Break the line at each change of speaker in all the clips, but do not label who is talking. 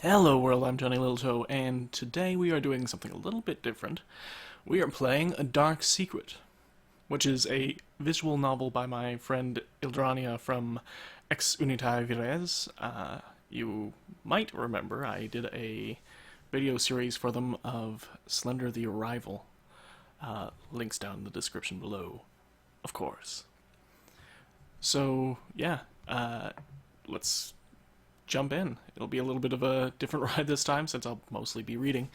Hello world, I'm Johnyliltoe, and today we are doing something a little bit different. We are playing A Dark Secret, which is a visual novel by my friend Ildrania from Ex Unitae Vires. You might remember I did a video series for them of Slender the Arrival. Links down in the description below, of course. So, yeah, let's jump in. It'll be a little bit of a different ride this time, since I'll mostly be reading.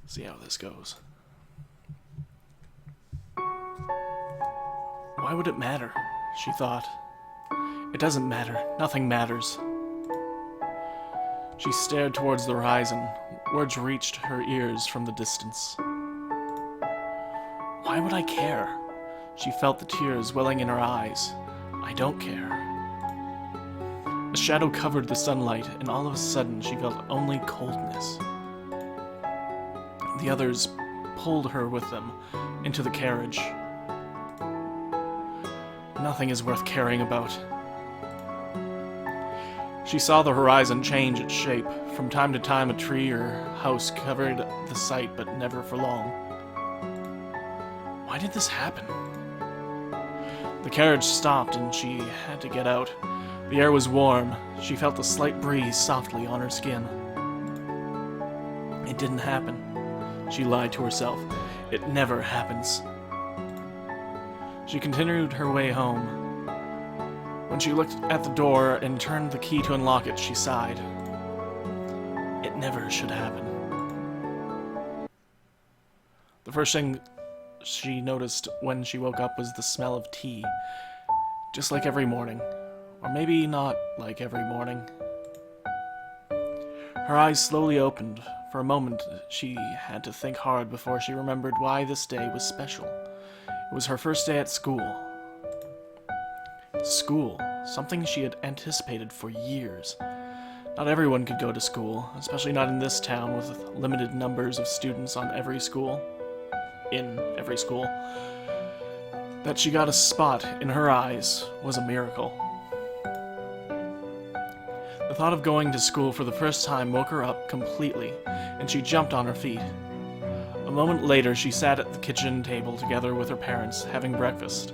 See how this goes. Why would it matter? She thought. It doesn't matter. Nothing matters. She stared towards the horizon. Words reached her ears from the distance. Why would I care? She felt the tears welling in her eyes. I don't care. A shadow covered the sunlight, and all of a sudden she felt only coldness. The others pulled her with them into the carriage. Nothing is worth caring about. She saw the horizon change its shape. From time to time a tree or house covered the sight, but never for long. Why did this happen? The carriage stopped and she had to get out. The air was warm. She felt a slight breeze softly on her skin. It didn't happen. She lied to herself. It never happens. She continued her way home. When she looked at the door and turned the key to unlock it, she sighed. It never should happen. The first thing she noticed when she woke up was the smell of tea. Just like every morning. Or maybe not like every morning. Her eyes slowly opened. For a moment, she had to think hard before she remembered why this day was special. It was her first day at school. School. Something she had anticipated for years. Not everyone could go to school, especially not in this town with limited numbers of students on every school. In every school. That she got a spot in her eyes was a miracle. The thought of going to school for the first time woke her up completely, and she jumped on her feet. A moment later, she sat at the kitchen table together with her parents, having breakfast.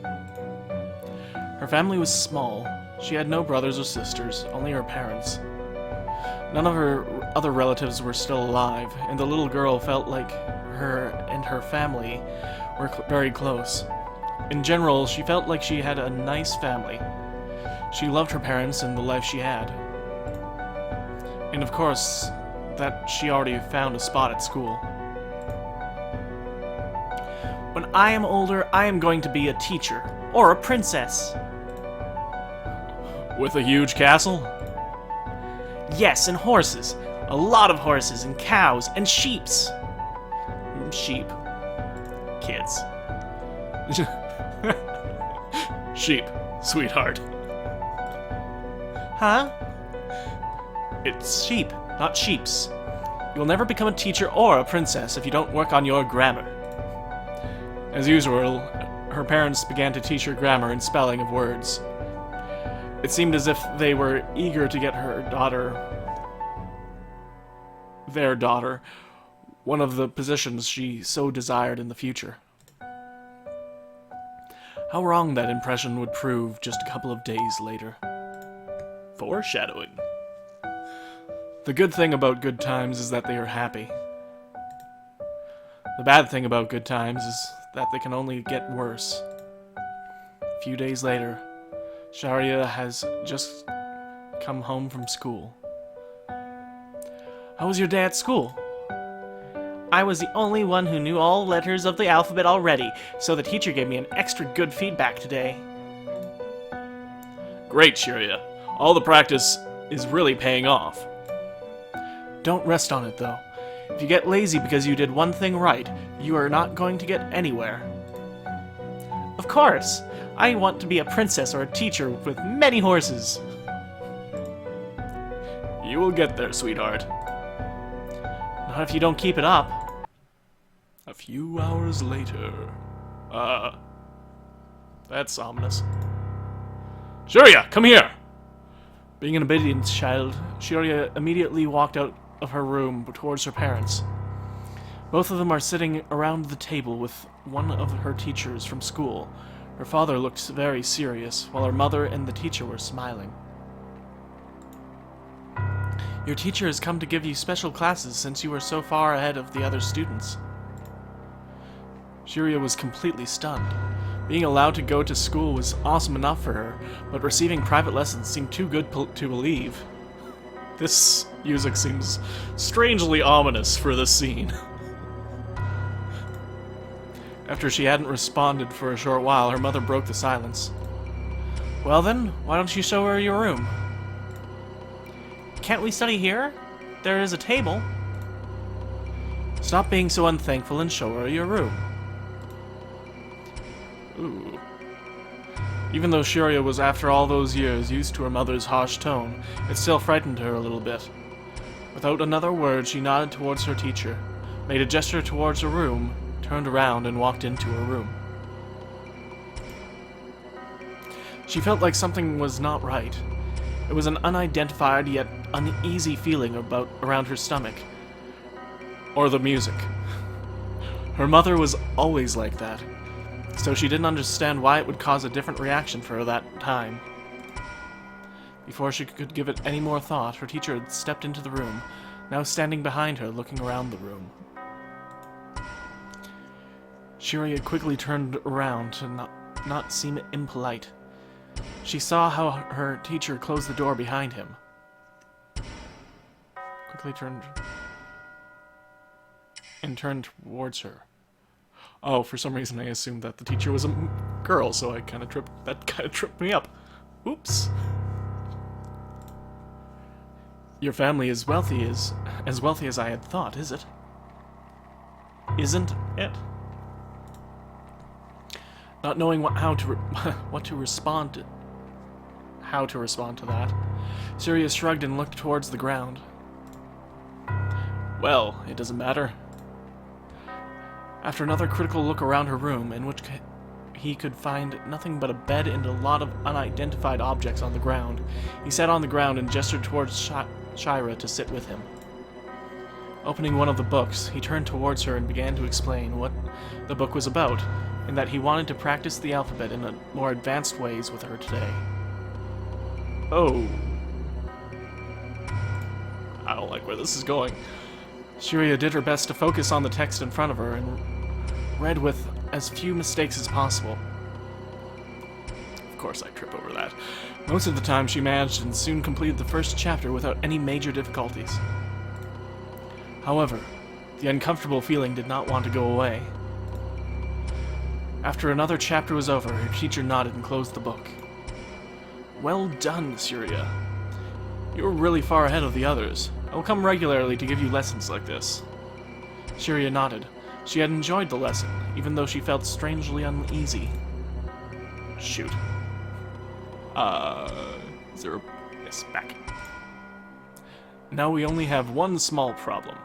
Her family was small. She had no brothers or sisters, only her parents. None of her other relatives were still alive, and the little girl felt like her and her family were very close. In general, she felt like she had a nice family. She loved her parents and the life she had. And of course, that she already found a spot at school. When I am older, I am going to be a teacher, or a princess. With a huge castle? Yes, and horses. A lot of horses, and cows, and sheeps. Sheep. Kids. Sheep, sweetheart. Huh? It's sheep, not sheeps. You'll never become a teacher or a princess if you don't work on your grammar. As usual, her parents began to teach her grammar and spelling of words. It seemed as if they were eager to get their daughter, one of the positions she so desired in the future. How wrong that impression would prove just a couple of days later. Foreshadowing. The good thing about good times is that they are happy. The bad thing about good times is that they can only get worse. A few days later, Sharia has just come home from school. How was your day at school? I was the only one who knew all letters of the alphabet already, so the teacher gave me an extra good feedback today. Great, Sharia. All the practice is really paying off. Don't rest on it, though. If you get lazy because you did one thing right, you are not going to get anywhere. Of course! I want to be a princess or a teacher with many horses. You will get there, sweetheart. Not if you don't keep it up. A few hours later. That's ominous. Sharia, come here! Being an obedient child, Shiria immediately walked out of her room towards her parents. Both of them are sitting around the table with one of her teachers from school. Her father looked very serious, while her mother and the teacher were smiling. Your teacher has come to give you special classes since you were so far ahead of the other students. Shiria was completely stunned. Being allowed to go to school was awesome enough for her, but receiving private lessons seemed too good to believe. This music seems strangely ominous for this scene. After she hadn't responded for a short while, her mother broke the silence. Well then, why don't you show her your room? Can't we study here? There is a table. Stop being so unthankful and show her your room. Ooh. Even though Shiria was, after all those years, used to her mother's harsh tone, it still frightened her a little bit. Without another word, she nodded towards her teacher, made a gesture towards her room, turned around, and walked into her room. She felt like something was not right. It was an unidentified yet uneasy feeling around her stomach. Or the music. Her mother was always like that, so she didn't understand why it would cause a different reaction for her that time. Before she could give it any more thought, her teacher had stepped into the room, now standing behind her, looking around the room. Shiria quickly turned around to not seem impolite. She saw how her teacher closed the door behind him. Quickly turned towards her. Oh, for some reason I assumed that the teacher was a girl, so that kind of tripped me up. Oops. Your family is as wealthy as I had thought, is it? Isn't it? Not knowing how to respond to that, Shiria shrugged and looked towards the ground. Well, it doesn't matter. After another critical look around her room, in which he could find nothing but a bed and a lot of unidentified objects on the ground, he sat on the ground and gestured towards Shira to sit with him. Opening one of the books, he turned towards her and began to explain what the book was about, and that he wanted to practice the alphabet in more advanced ways with her today. Oh. I don't like where this is going. Shiria did her best to focus on the text in front of her and read with as few mistakes as possible. Of course I trip over that. Most of the time she managed and soon completed the first chapter without any major difficulties. However, the uncomfortable feeling did not want to go away. After another chapter was over, her teacher nodded and closed the book. Well done, Shiria. You were really far ahead of the others. I will come regularly to give you lessons like this. Shiria nodded. She had enjoyed the lesson, even though she felt strangely uneasy. Shoot. Is there a... Yes, back. Now we only have one small problem.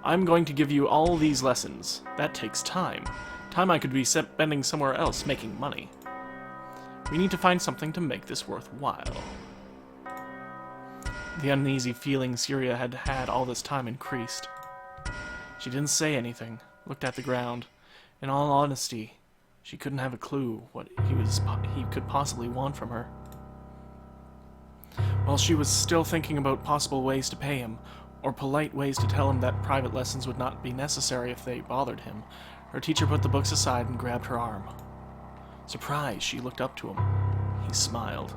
I'm going to give you all these lessons. That takes time. Time I could be spending somewhere else making money. We need to find something to make this worthwhile. The uneasy feeling Shiria had had all this time increased. She didn't say anything, looked at the ground. In all honesty, she couldn't have a clue what he could possibly want from her. While she was still thinking about possible ways to pay him, or polite ways to tell him that private lessons would not be necessary if they bothered him, her teacher put the books aside and grabbed her arm. Surprised, she looked up to him. He smiled.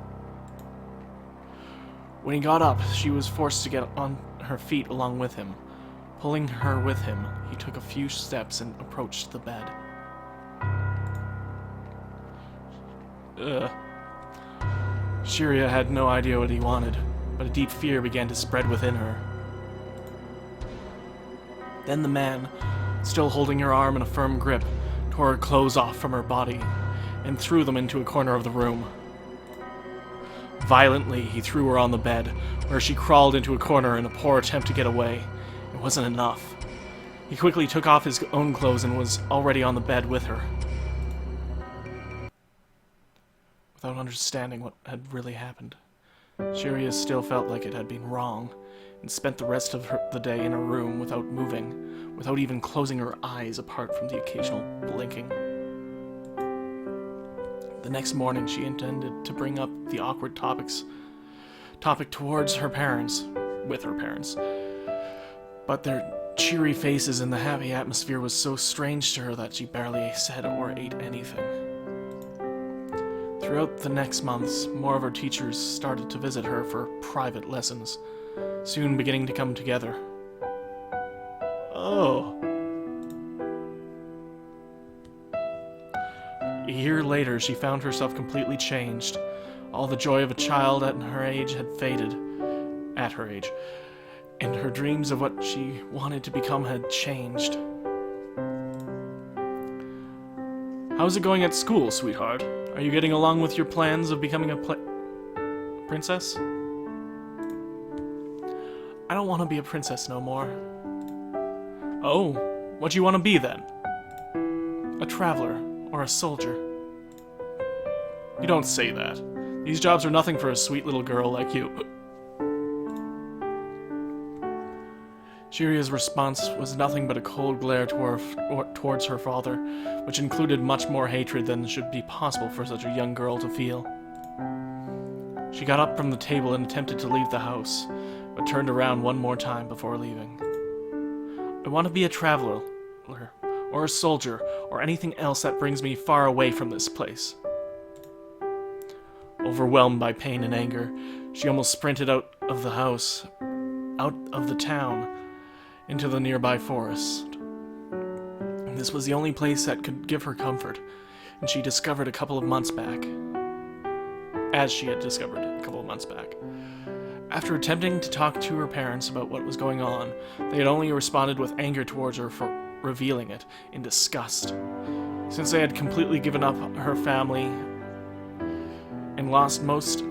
When he got up, she was forced to get on her feet along with him. Pulling her with him, he took a few steps and approached the bed. Shiria had no idea what he wanted, but a deep fear began to spread within her. Then the man, still holding her arm in a firm grip, tore her clothes off from her body and threw them into a corner of the room. Violently, he threw her on the bed, where she crawled into a corner in a poor attempt to get away. It wasn't enough. He quickly took off his own clothes and was already on the bed with her. Without understanding what had really happened, Shiria still felt like it had been wrong, and spent the rest of the day in her room without moving, without even closing her eyes apart from the occasional blinking. The next morning, she intended to bring up the awkward topic towards her parents, with her parents, but their cheery faces and the happy atmosphere was so strange to her that she barely said or ate anything. Throughout the next months, more of her teachers started to visit her for private lessons, soon beginning to come together. Oh. A year later, she found herself completely changed. All the joy of a child at her age had faded. At her age. And her dreams of what she wanted to become had changed. How's it going at school, sweetheart? Are you getting along with your plans of becoming a princess? I don't want to be a princess no more. Oh, what do you want to be then? A traveler or a soldier. You don't say that. These jobs are nothing for a sweet little girl like you. Shiria's response was nothing but a cold glare towards her father, which included much more hatred than should be possible for such a young girl to feel. She got up from the table and attempted to leave the house, but turned around one more time before leaving. I want to be a traveler, or a soldier, or anything else that brings me far away from this place. Overwhelmed by pain and anger, she almost sprinted out of the house, out of the town, into the nearby forest. This was the only place that could give her comfort, and she discovered a couple of months back. As she had discovered a couple of months back. After attempting to talk to her parents about what was going on, they had only responded with anger towards her for revealing it, in disgust. Since they had completely given up her family and lost most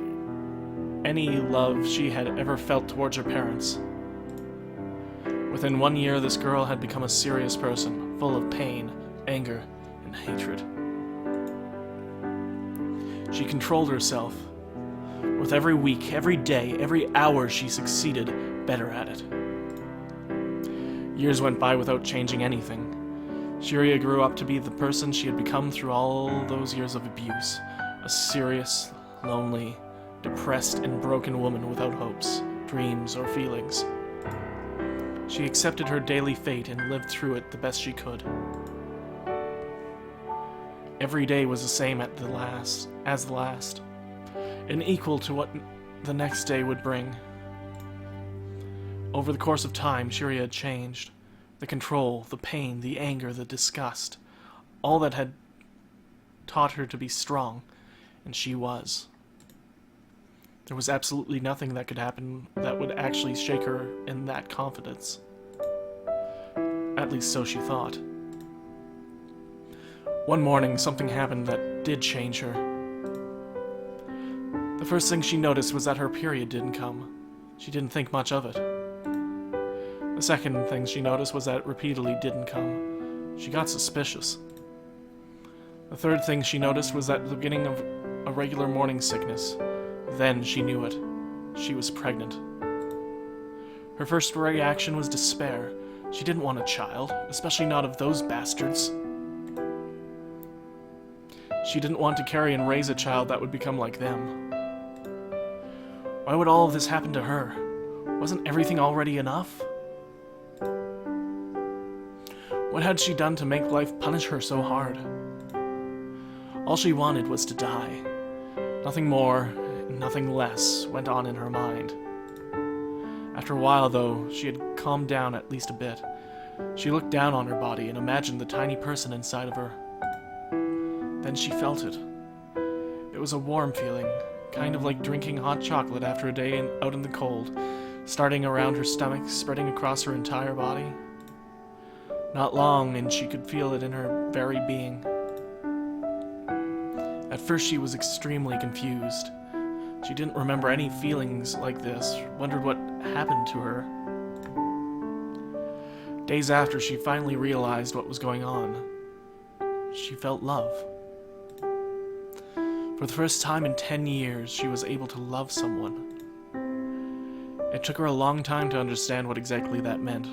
any love she had ever felt towards her parents. Within 1 year, this girl had become a serious person, full of pain, anger, and hatred. She controlled herself. With every week, every day, every hour, she succeeded better at it. Years went by without changing anything. Shiria grew up to be the person she had become through all those years of abuse. A serious, lonely, depressed, and broken woman without hopes, dreams, or feelings. She accepted her daily fate and lived through it the best she could. Every day was the same as the last, and equal to what the next day would bring. Over the course of time, Shiria had changed. The control, the pain, the anger, the disgust, all that had taught her to be strong, and she was. There was absolutely nothing that could happen that would actually shake her in that confidence. At least so she thought. One morning, something happened that did change her. The first thing she noticed was that her period didn't come. She didn't think much of it. The second thing she noticed was that it repeatedly didn't come. She got suspicious. The third thing she noticed was that the beginning of a regular morning sickness. Then she knew it. She was pregnant. Her first reaction was despair. She didn't want a child, especially not of those bastards. She didn't want to carry and raise a child that would become like them. Why would all of this happen to her? Wasn't everything already enough? What had she done to make life punish her so hard? All she wanted was to die. Nothing more, nothing less went on in her mind. After a while, though, she had calmed down at least a bit. She looked down on her body and imagined the tiny person inside of her. Then she felt it. It was a warm feeling, kind of like drinking hot chocolate after a day out in the cold, starting around her stomach, spreading across her entire body. Not long, and she could feel it in her very being. At first, she was extremely confused. She didn't remember any feelings like this, wondered what happened to her. Days after, she finally realized what was going on. She felt love. For the first time in 10 years, she was able to love someone. It took her a long time to understand what exactly that meant,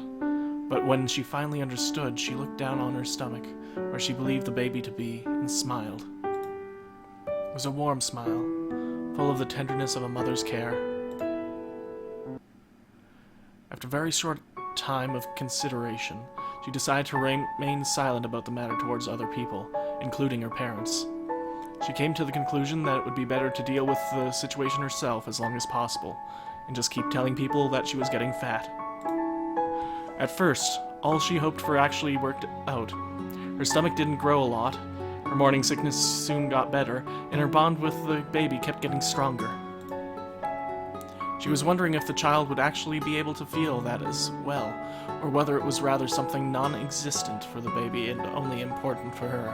but when she finally understood, she looked down on her stomach, where she believed the baby to be, and smiled. It was a warm smile, full of the tenderness of a mother's care. After a very short time of consideration, she decided to remain silent about the matter towards other people, including her parents. She came to the conclusion that it would be better to deal with the situation herself as long as possible, and just keep telling people that she was getting fat. At first, all she hoped for actually worked out. Her stomach didn't grow a lot, her morning sickness soon got better, and her bond with the baby kept getting stronger. She was wondering if the child would actually be able to feel that as well, or whether it was rather something non-existent for the baby and only important for her.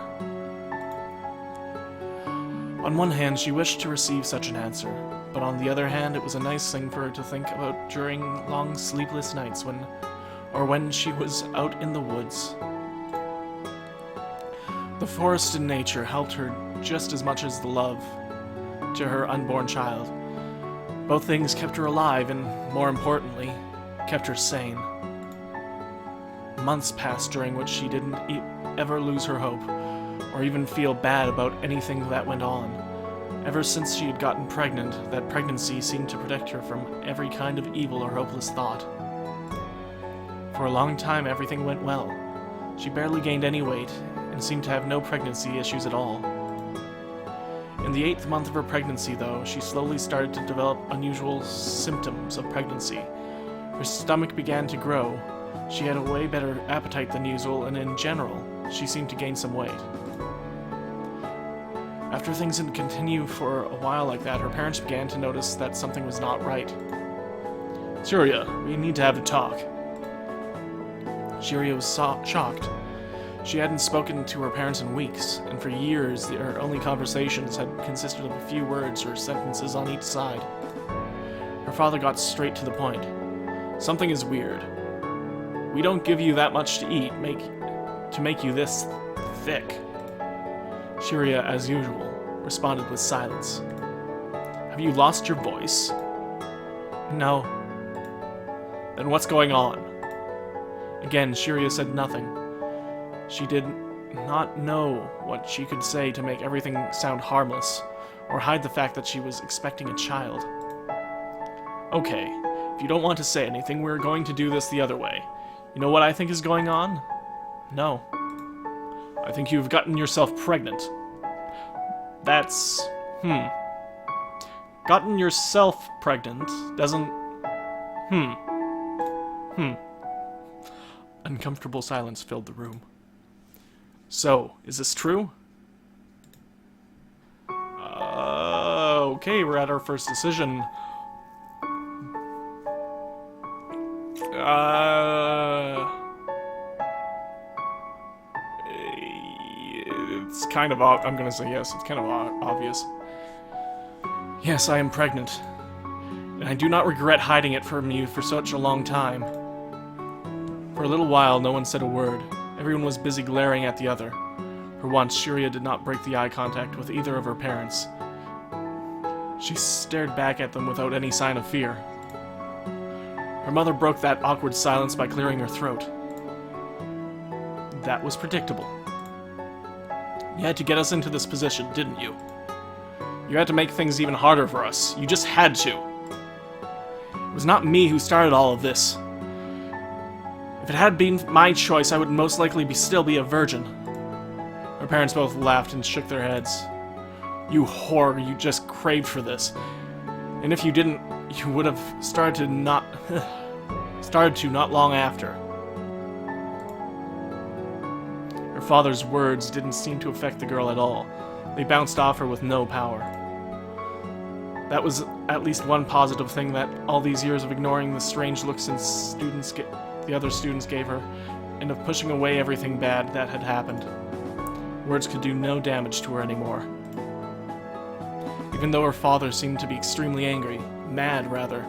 On one hand, she wished to receive such an answer, but on the other hand, it was a nice thing for her to think about during long sleepless nights when she was out in the woods. The forest and nature helped her just as much as the love to her unborn child. Both things kept her alive and, more importantly, kept her sane. Months passed during which she didn't ever lose her hope, or even feel bad about anything that went on. Ever since she had gotten pregnant, that pregnancy seemed to protect her from every kind of evil or hopeless thought. For a long time, everything went well. She barely gained any weight, and seemed to have no pregnancy issues at all. In the 8th month of her pregnancy, though, she slowly started to develop unusual symptoms of pregnancy. Her stomach began to grow, she had a way better appetite than usual, and in general, she seemed to gain some weight. After things had continued for a while like that, her parents began to notice that something was not right. "Shiria, we need to have a talk." Shiria was shocked. She hadn't spoken to her parents in weeks, and for years their only conversations had consisted of a few words or sentences on each side. Her father got straight to the point. "Something is weird. We don't give you that much to eat to make you this thick." Shiria, as usual, responded with silence. "Have you lost your voice?" "No." "Then what's going on?" Again, Shiria said nothing. She did not know what she could say to make everything sound harmless, or hide the fact that she was expecting a child. "Okay, if you don't want to say anything, we're going to do this the other way. You know what I think is going on?" "No." "I think you've gotten yourself pregnant." That's... Gotten yourself pregnant doesn't... Uncomfortable silence filled the room. "So, is this true?" Okay, we're at our first decision. It's kind of I'm gonna say yes, it's kind of obvious. "Yes, I am pregnant, and I do not regret hiding it from you for such a long time." For a little while, no one said a word. Everyone was busy glaring at the other. For once, Shiria did not break the eye contact with either of her parents. She stared back at them without any sign of fear. Her mother broke that awkward silence by clearing her throat. "That was predictable. You had to get us into this position, didn't you? You had to make things even harder for us. You just had to. It was not me who started all of this. If it had been my choice, I would most likely still be a virgin." Her parents both laughed and shook their heads. "You whore, you just craved for this. And if you didn't, you would have started to not long after." Her father's words didn't seem to affect the girl at all. They bounced off her with no power. That was at least one positive thing that all these years of ignoring the strange looks the other students gave her, and of pushing away everything bad that had happened. Words could do no damage to her anymore. Even though her father seemed to be extremely angry, mad rather,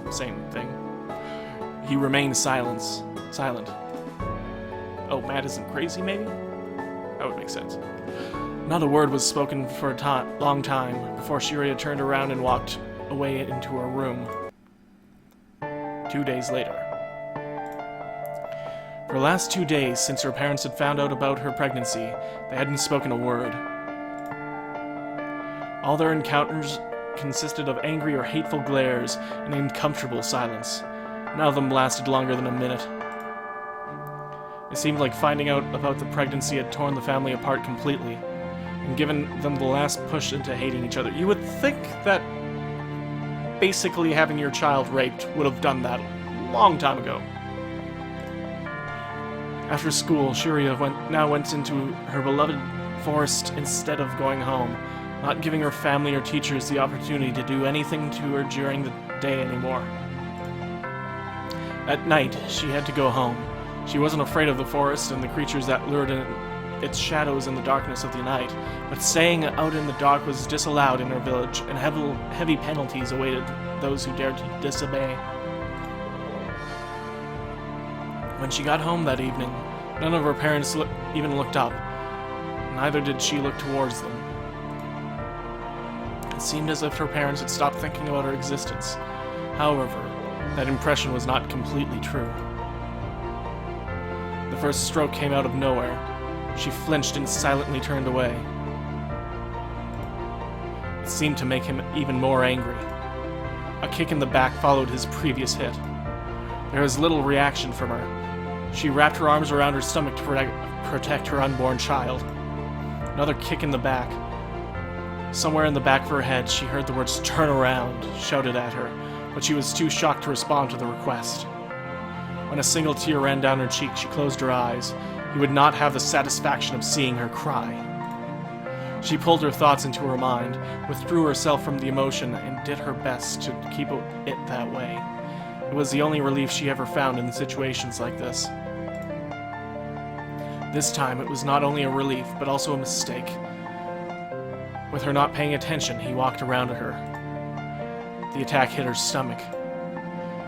same thing, he remained silent. Oh, mad isn't crazy, maybe? That would make sense. Not a word was spoken for a long time before Shiria turned around and walked away into her room. 2 days later. For the last 2 days since her parents had found out about her pregnancy, they hadn't spoken a word. All their encounters consisted of angry or hateful glares and uncomfortable silence. None of them lasted longer than a minute. It seemed like finding out about the pregnancy had torn the family apart completely, and given them the last push into hating each other. You would think that basically having your child raped would have done that a long time ago. After school, Shiria now went into her beloved forest instead of going home, not giving her family or teachers the opportunity to do anything to her during the day anymore. At night, she had to go home. She wasn't afraid of the forest and the creatures that lured in its shadows in the darkness of the night, but staying out in the dark was disallowed in her village, and heavy penalties awaited those who dared to disobey. When she got home that evening, none of her parents even looked up. Neither did she look towards them. It seemed as if her parents had stopped thinking about her existence. However, that impression was not completely true. The first stroke came out of nowhere. She flinched and silently turned away. It seemed to make him even more angry. A kick in the back followed his previous hit. There was little reaction from her. She wrapped her arms around her stomach to protect her unborn child. Another kick in the back. Somewhere in the back of her head, she heard the words "turn around" shouted at her, but she was too shocked to respond to the request. When a single tear ran down her cheek, she closed her eyes. He would not have the satisfaction of seeing her cry. She pulled her thoughts into her mind, withdrew herself from the emotion, and did her best to keep it that way. It was the only relief she ever found in situations like this. This time, it was not only a relief, but also a mistake. With her not paying attention, he walked around at her. The attack hit her stomach.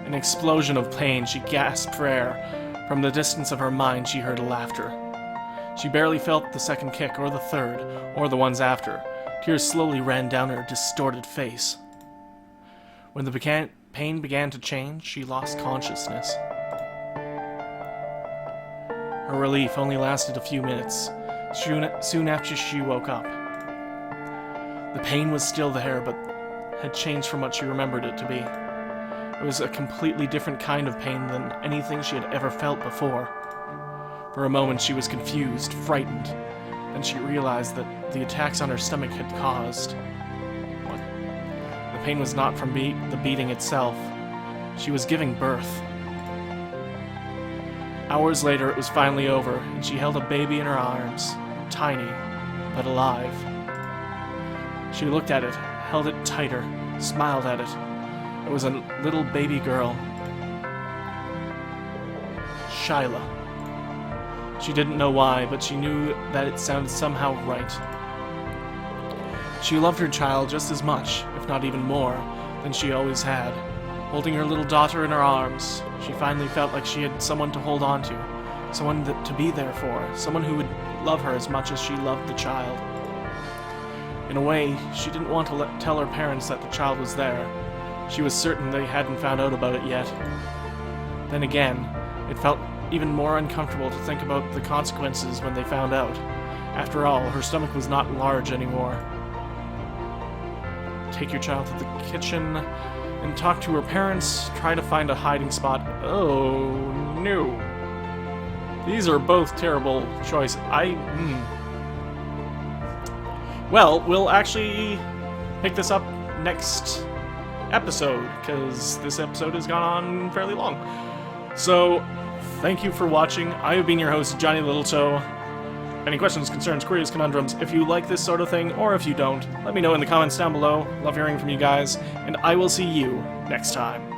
An explosion of pain, she gasped for air. From the distance of her mind, she heard laughter. She barely felt the second kick, or the third, or the ones after. Tears slowly ran down her distorted face. When the pain began to change, she lost consciousness. Her relief only lasted a few minutes. Soon after she woke up. The pain was still there, but had changed from what she remembered it to be. It was a completely different kind of pain than anything she had ever felt before. For a moment she was confused, frightened. Then she realized that the attacks on her stomach had caused. What? The pain was not from the beating itself. She was giving birth. Hours later it was finally over, and she held a baby in her arms, tiny, but alive. She looked at it, held it tighter, smiled at it. It was a little baby girl. Shyla. She didn't know why, but she knew that it sounded somehow right. She loved her child just as much, if not even more, than she always had. Holding her little daughter in her arms, she finally felt like she had someone to hold on to, someone to be there for, someone who would love her as much as she loved the child. In a way, she didn't want to tell her parents that the child was there. She was certain they hadn't found out about it yet. Then again, it felt even more uncomfortable to think about the consequences when they found out. After all, her stomach was not large anymore. Take your child to the kitchen and talk to her parents. Try to find a hiding spot. Oh, no. These are both terrible choices. Well, we'll actually pick this up next episode, because this episode has gone on fairly long. So, thank you for watching. I have been your host, Johnyliltoe. Any questions, concerns, queries, conundrums, if you like this sort of thing, or if you don't, let me know in the comments down below. Love hearing from you guys, and I will see you next time.